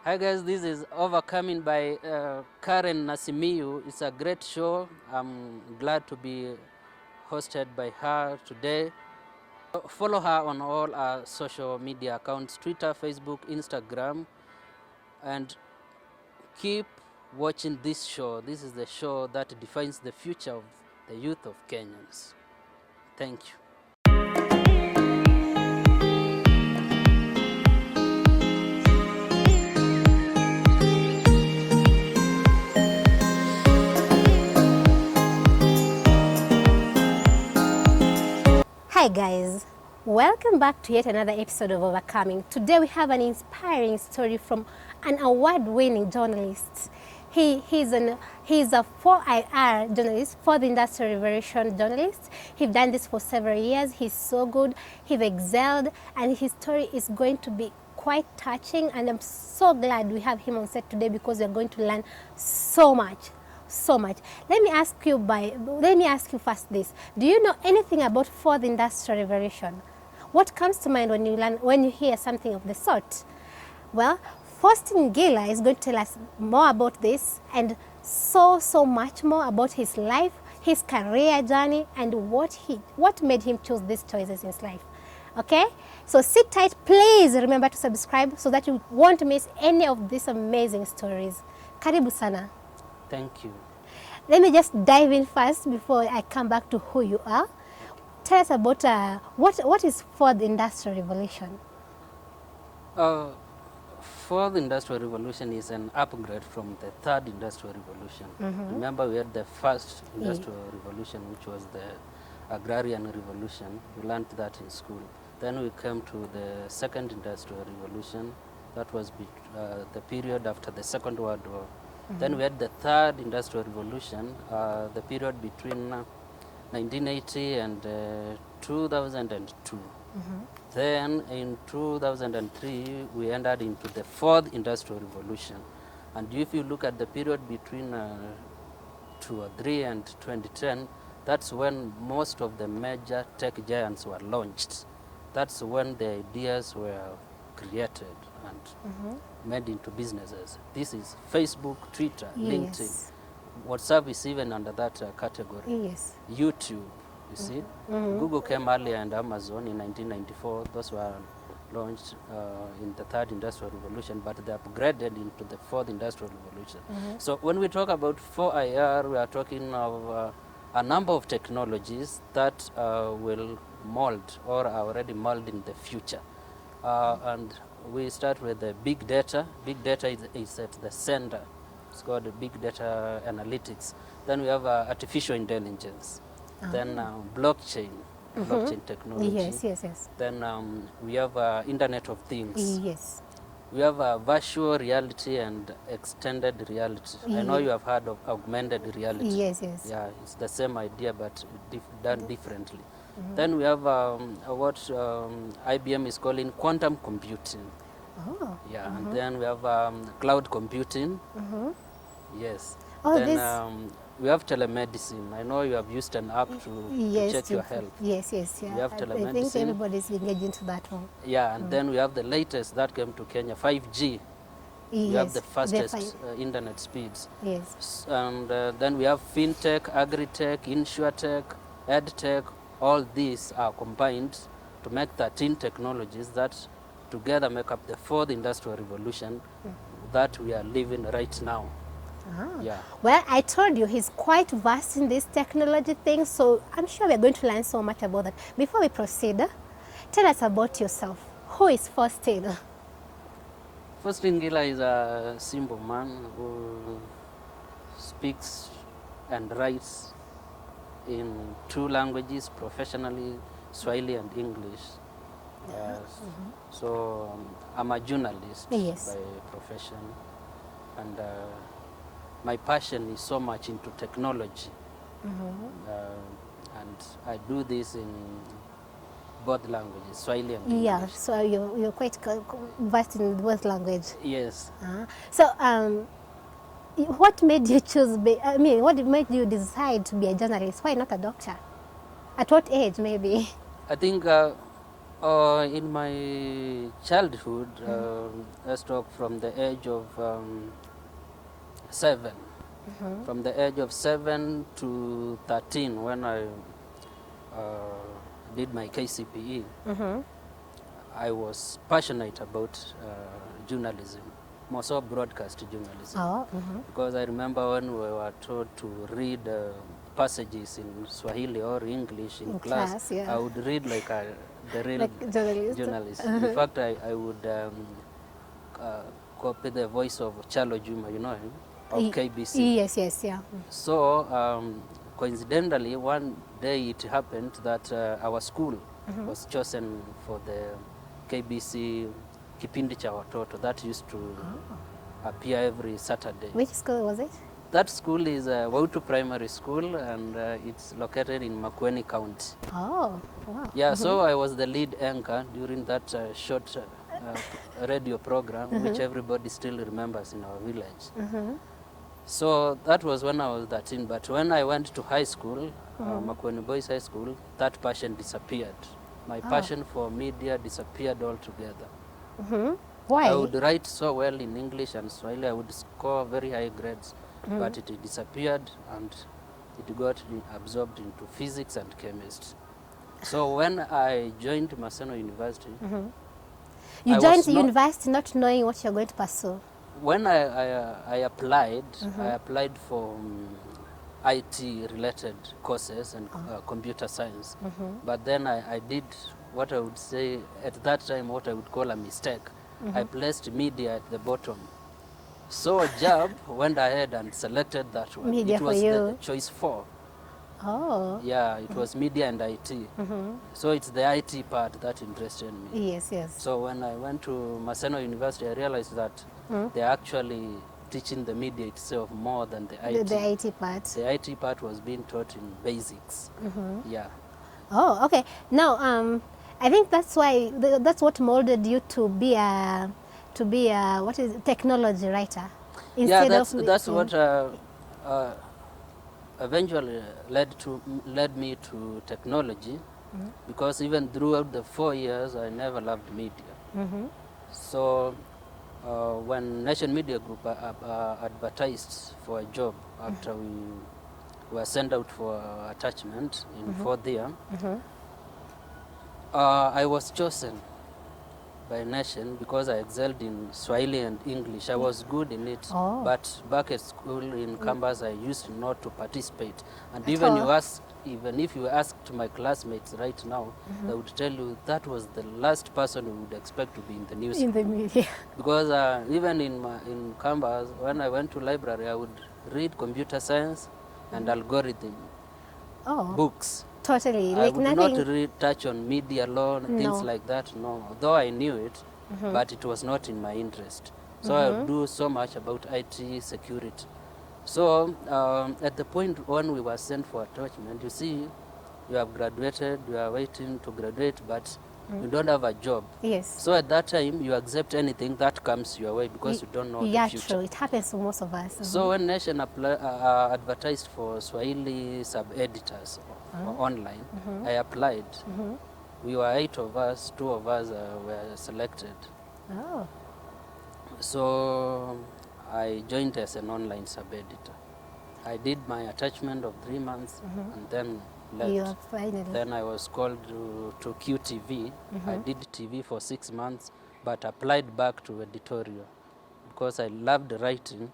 Hi guys, this is Overcoming by Karen Nasimiu. It's a great show. I'm glad to be hosted by her today. Follow her on all our social media accounts, Twitter, Facebook, Instagram, and keep watching this show. This is the show that defines the future of the youth of Kenyans. Thank you. Hi guys, welcome back to yet another episode of Overcoming. Today we have an inspiring story from an award-winning journalist. He's a 4IR journalist, for the Industrial Revolution journalist. He's done this for several years. He's so good, he's excelled, and his story is going to be quite touching, and I'm so glad we have him on set today because we're going to learn so much. Let me ask you first this. Do you know anything about fourth industrial revolution? What comes to mind when you hear something of the sort? Well, Faustine Ngila is going to tell us more about this and so much more about his life, his career journey, and what made him choose these choices in his life. Okay? So sit tight, please remember to subscribe so that you won't miss any of these amazing stories. Karibu sana. Thank you. Let me just dive in first before I come back to who you are. Tell us about what is fourth industrial revolution? Fourth industrial revolution is an upgrade from the third industrial revolution. Remember, we had the first industrial revolution, which was the agrarian revolution. We learned that in school. Then we came to the second industrial revolution. That was the period after the Second World War. Then we had the third industrial revolution, the period between 1980 and 2002. Then in 2003, we entered into the fourth industrial revolution. And if you look at the period between 2003 and 2010, that's when most of the major tech giants were launched. That's when the ideas were created and made into businesses. This is Facebook, Twitter, LinkedIn. WhatsApp is even under that category. Yes. YouTube, you see. Google came earlier and Amazon in 1994. Those were launched in the third industrial revolution, but they upgraded into the fourth industrial revolution. So when we talk about 4IR, we are talking of a number of technologies that will mold or are already molding the future. And we start with the big data. Big data is at the center. It's called big data analytics. Then we have artificial intelligence. Then blockchain technology. Yes. Then we have Internet of Things. Yes. We have virtual reality and extended reality. I know you have heard of augmented reality. Yes. Yeah, it's the same idea but done differently. Then we have what IBM is calling quantum computing. Oh. Yeah, and then we have cloud computing. Yes. Oh, then we have telemedicine. I know you have used an app to check your health. Yes. Yeah. We have I telemedicine. think everybody's engaged into that one. Yeah, and then we have the latest that came to Kenya, 5G. We have the fastest internet speeds. Yes. And then we have fintech, agritech, insurtech, edtech. All these are combined to make 13 technologies that together make up the fourth industrial revolution that we are living right now. Yeah. Well, I told you he's quite vast in this technology thing, so I'm sure we're going to learn so much about that. Before we proceed, tell us about yourself. Who is Faustine? Faustine Ngila is a simple man who speaks and writes in two languages professionally, Swahili and English. So I'm a journalist by profession, and my passion is so much into technology. And I do this in both languages, Swahili and English. Yeah, so you're quite versed in both languages. Yes. So what made you what made you decide to be a journalist? Why not a doctor? At what age, maybe? I think In my childhood, let's talk from the age of 7. From the age of 7 to 13, when I did my KCPE, I was passionate about journalism, more so broadcast journalism. Oh, Because I remember when we were taught to read passages in Swahili or English in class, yeah. I would read like the real Like journalist. journalist. In fact, I would copy the voice of Chalo Juma, you know him, of KBC. Yes, yes, yeah. So coincidentally, one day it happened that our school was chosen for the KBC Kipindi cha Watoto that used to appear every Saturday. Which school was it? That school is Wautu Primary School, and it's located in Makueni County. Oh, wow. Yeah, so I was the lead anchor during that short radio program, which everybody still remembers in our village. So that was when I was 13, but when I went to high school, Makueni Boys High School, that passion disappeared. My passion for media disappeared altogether. Why? I would write so well in English and Swahili, I would score very high grades, but it disappeared and it got absorbed into physics and chemistry. So when I joined Maseno University, You I joined was the not- university not knowing what you're going to pursue. when I applied, I applied for IT related courses and computer science. But then I did what I would say at that time, what I would call a mistake. I placed media at the bottom. So JAB went ahead and selected that one. Media It for was you. the choice 4. Oh, Yeah, it was media and IT. So it's the IT part that interested me. yes, yes. So when I went to Maseno University, I realized that they're actually teaching the media itself more than the IT. The IT part. The IT part was being taught in basics. Yeah. Oh, okay. Now, I think that's why that's what molded you to be a what is it, technology writer. Yeah, Instead that's what eventually led me to technology, because even throughout the 4 years, I never loved media. So when Nation Media Group advertised for a job after we were sent out for attachment in 4th year, I was chosen by Nation because I excelled in Swahili and English. I was good in it, Oh. but back at school in campus, I used not to participate. And At even all? even if you asked my classmates right now, they would tell you that was the last person you would expect to be in the news. in the media. Because even in campus, when I went to library, I would read computer science and algorithm Oh, books. totally. I Like would nothing. not touch on media law, things No. like that, no. Though I knew it, but it was not in my interest. So I would do so much about IT security. So at the point when we were sent for attachment, you see, you have graduated, you are waiting to graduate, but you don't have a job. Yes. So at that time, you accept anything that comes your way because you don't know Yeah, the future. true. It happens to most of us. So when Nation advertised for Swahili sub-editors online, I applied. We were 8 of us, 2 of us were selected. Oh, So I joined as an online sub-editor. I did my attachment of 3 months and then left. you are finally. Then I was called to QTV. I did TV for 6 months, but applied back to editorial because I loved writing.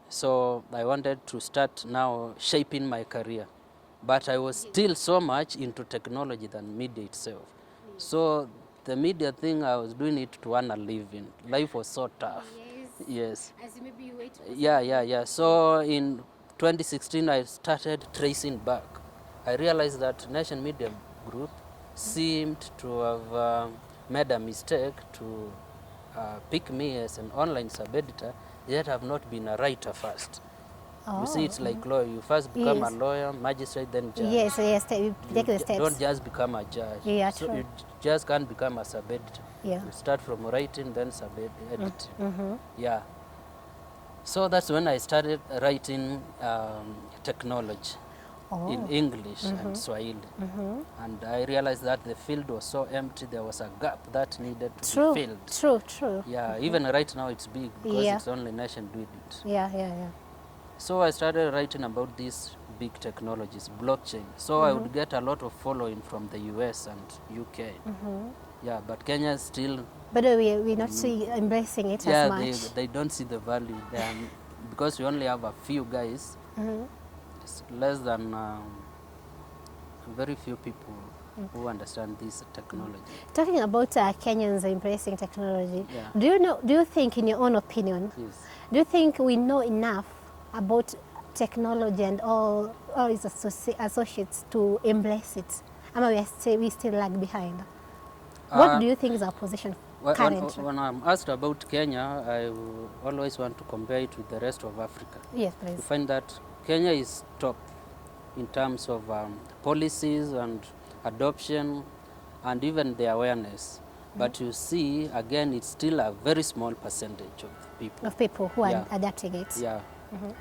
So I wanted to start now shaping my career. But I was still so much into technology than media itself. So the media thing, I was doing it to earn a living. Life was so tough. Yes. As maybe you wait. Yeah. So in 2016, I started tracing back. I realized that Nation Media Group seemed to have made a mistake to pick me as an online sub-editor, yet have not been a writer first. You see, it's like law. You first become a Yes. lawyer, magistrate, then judge. Yes, yes. You take the steps. Don't just become a judge. Yeah, so true. you just can't become a sub-editor. Yeah. You start from writing, then sub-editing. Yeah. So that's when I started writing technology. in English and Swahili. And I realized that the field was so empty, there was a gap that needed to be filled. True. Yeah, even right now it's big because Yeah. it's only nation doing it. Yeah. So I started writing about these big technologies, blockchain. So I would get a lot of following from the US and UK. Yeah, but Kenya is still, But we're not embracing it as much. they don't see the value there because we only have a few guys. It's less than very few people who understand this technology. Talking about Kenyans embracing technology, Yeah. do you think, in your own opinion, Yes. do you think we know enough about technology and all its associates to embrace it? We still lag behind. What do you think is our position currently? When I'm asked about Kenya, I always want to compare it with the rest of Africa. Yes, You please. find that Kenya is top in terms of policies and adoption and even the awareness. But you see, again, it's still a very small percentage of people. Of people who are adapting it. Yeah,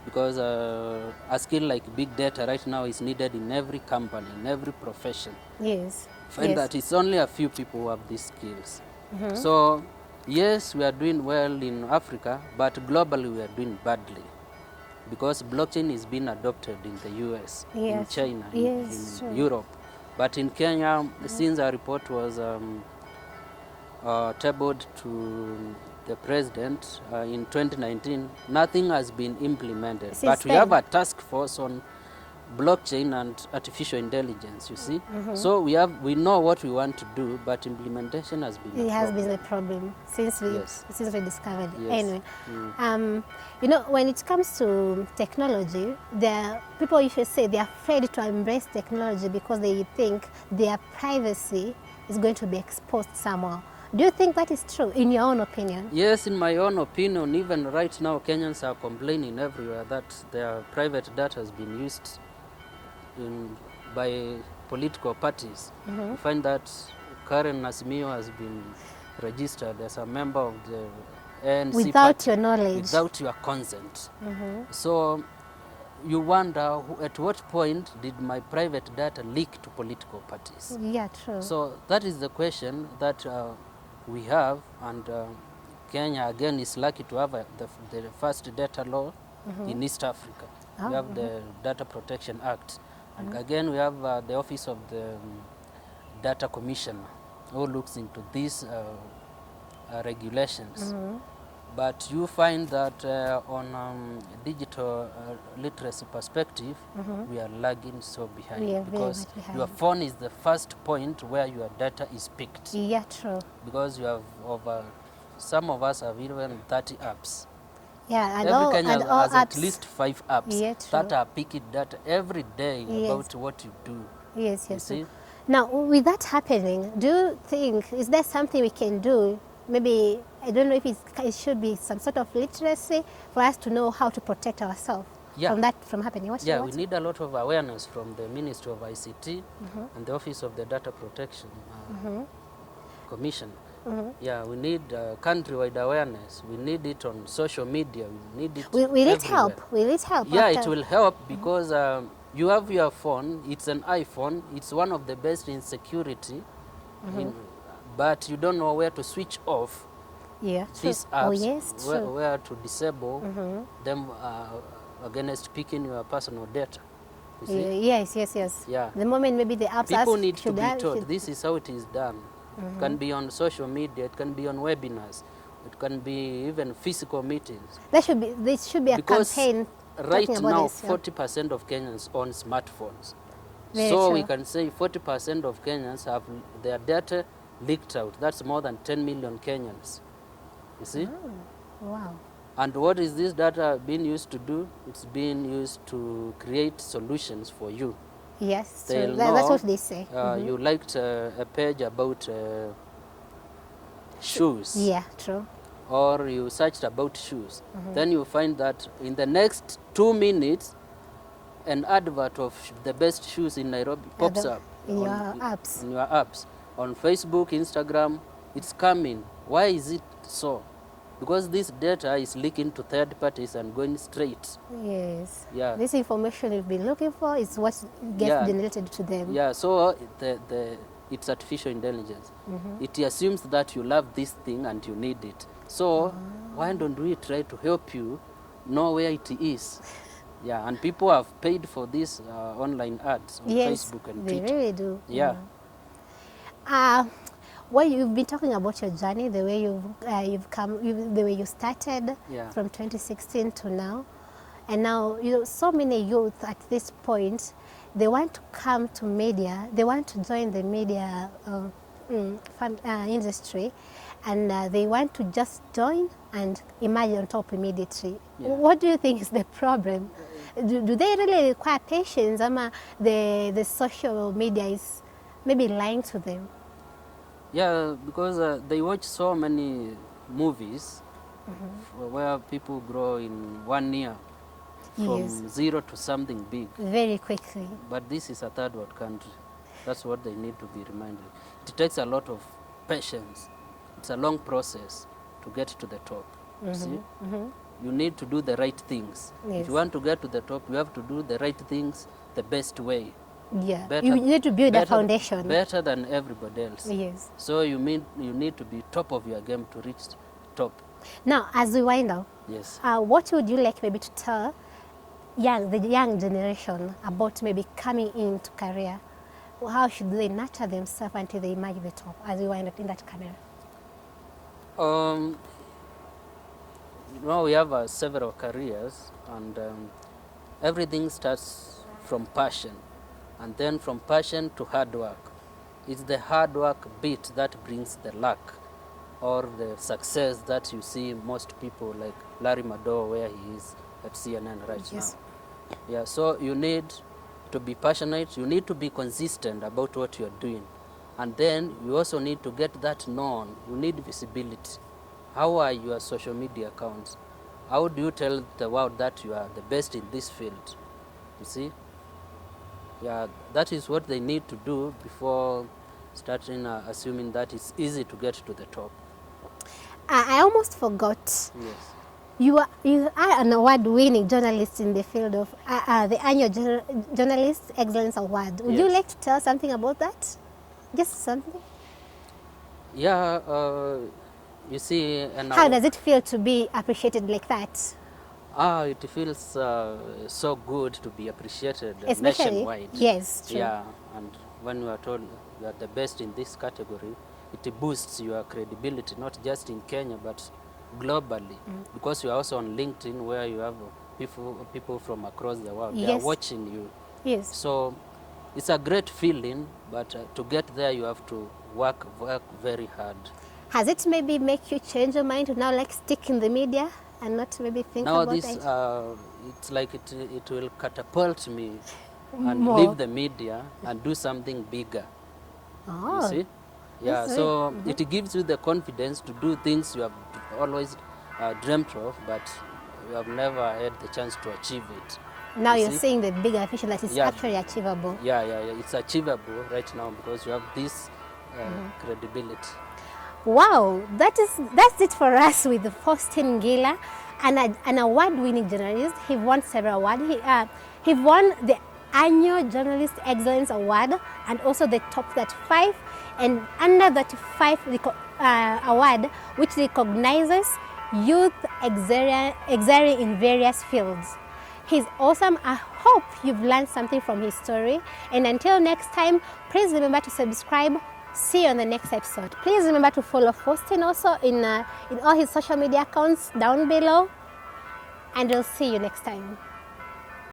because a skill like big data right now is needed in every company, in every profession. Yes. Find that it's only a few people who have these skills. So, yes, we are doing well in Africa, but globally we are doing badly. Because blockchain is being adopted in the US, in China, in Europe. But in Kenya, since our report was tabled to the president in 2019, nothing has been implemented. But we have a task force on blockchain and artificial intelligence, you see. So we know what we want to do, but implementation has been a problem since we discovered it. Yes. Anyway, you know, when it comes to technology, people usually say they're afraid to embrace technology because they think their privacy is going to be exposed somewhere. Do you think that is true, in your own opinion? Yes, in my own opinion. Even right now, Kenyans are complaining everywhere that their private data has been used by political parties. You find that Karen Nasimio has been registered as a member of the ANC without party, your knowledge, without your consent. So you wonder at what point did my private data leak to political parties? Yeah, true. So that is the question that we have, and Kenya again is lucky to have the first data law in East Africa. We have the Data Protection Act. And again, we have the Office of the Data Commissioner who looks into these regulations. But you find that on digital literacy perspective, we are lagging so behind, because your phone is the first point where your data is picked. Yeah, true. Because you have some of us have even 30 apps. Yeah, and every Kenyan has apps. at least 5 apps that are picking data every day about what you do. Yes. You see? Now, with that happening, do you think, is there something we can do? Maybe, I don't know if it should be some sort of literacy for us to know how to protect ourselves from happening. We need a lot of awareness from the Ministry of ICT and the Office of the Data Protection Commission. Yeah, we need countrywide awareness. We need it on social media. We need it. Will it help? Will it help? Yeah, it will help because you have your phone. It's an iPhone. It's one of the best in security, but you don't know where to switch off these apps. Where to disable them against picking your personal data. You see? Yes. Yeah. The moment maybe the apps people need to be taught. This is how it is done. It can be on social media, it can be on webinars, it can be even physical meetings. This should be a campaign. Right now, 40% of Kenyans own smartphones. We can say 40% of Kenyans have their data leaked out. That's more than 10 million Kenyans. You see? Oh, wow. And what is this data being used to do? It's being used to create solutions for you. Yes, true. That's what they say. You liked a page about shoes. Yeah, true. Or you searched about shoes. Then you find that in the next 2 minutes, an advert of the best shoes in Nairobi pops up. In your apps. In your apps. On Facebook, Instagram, it's coming. Why is it so? because this data is leaking to third parties and going straight. Yes. Yeah. This information you've been looking for is what gets Yeah. generated to them. Yeah, so it's artificial intelligence. It assumes that you love this thing and you need it. So why don't we try to help you know where it is? Yeah, and people have paid for these online ads on Yes, Facebook and they Twitter. really do. Yeah. Well, you've been talking about your journey, the way you've come, the way you started Yeah. from 2016 to now, and now so many youth at this point, they want to come to media, they want to join the media industry, and they want to just join and emerge on top immediately. Yeah. What do you think is the problem? Do they really require patience? The social media is maybe lying to them. Yeah, because they watch so many movies where people grow in 1 year from Yes. zero to something big. Very quickly. But this is a third world country. That's what they need to be reminded. It takes a lot of patience. It's a long process to get to the top. You see? You need to do the right things. Yes. If you want to get to the top, you have to do the right things the best way. Yeah. Better- You need to build a better- foundation. Better than everybody else. Yes. So you need to be top of your game to reach top. Now, as we wind up, Yes. what would you like maybe to tell the young generation about maybe coming into career? How should they nurture themselves until they emerge the top as we wind up in that career? Now we have several careers, and everything starts from passion, and then from passion to hard work. It's the hard work bit that brings the luck or the success that you see most people like Larry Madowo, where he is at CNN right Yes. now. Yeah, so you need to be passionate, you need to be consistent about what you're doing. And then you also need to get that known. You need visibility. How are your social media accounts? How do you tell the world that you are the best in this field? You see? Yeah, that is what they need to do before starting assuming that it's easy to get to the top. I almost forgot. Yes. You are an award-winning journalist in the field of the annual Journalist Excellence Award. Would you Yes. like to tell something about that? Just something? Yeah, you see, and How does it feel to be appreciated like that? it feels so good to be appreciated Especially, nationwide. yes, true. Yeah, and when you are told you are the best in this category, it boosts your credibility, not just in Kenya, but globally. Because you are also on LinkedIn, where you have people from across the world. They are Yes. watching you. Yes. So it's a great feeling, but to get there, you have to work very hard. Has it maybe make you change your mind to now like stick in the media and not maybe think Now about this, it? it's like it will catapult me and More. leave the media and do something bigger. Oh, You see? Yeah, That's so it gives you the confidence to do things you have always dreamt of, but you have never had the chance to achieve it. now you you're see? seeing the bigger vision that is Yeah. actually achievable. Yeah, it's achievable right now because you have this credibility. Wow, that's it for us with Faustine Ngila, an award-winning journalist. He won several awards. He won the annual Journalist Excellence Award and also the Top 35, and under that 35 award, which recognizes youth excelling in various fields. He's awesome. I hope you've learned something from his story. And until next time, please remember to subscribe. See you on the next episode. Please remember to follow Faustine also in all his social media accounts down below. And we'll see you next time.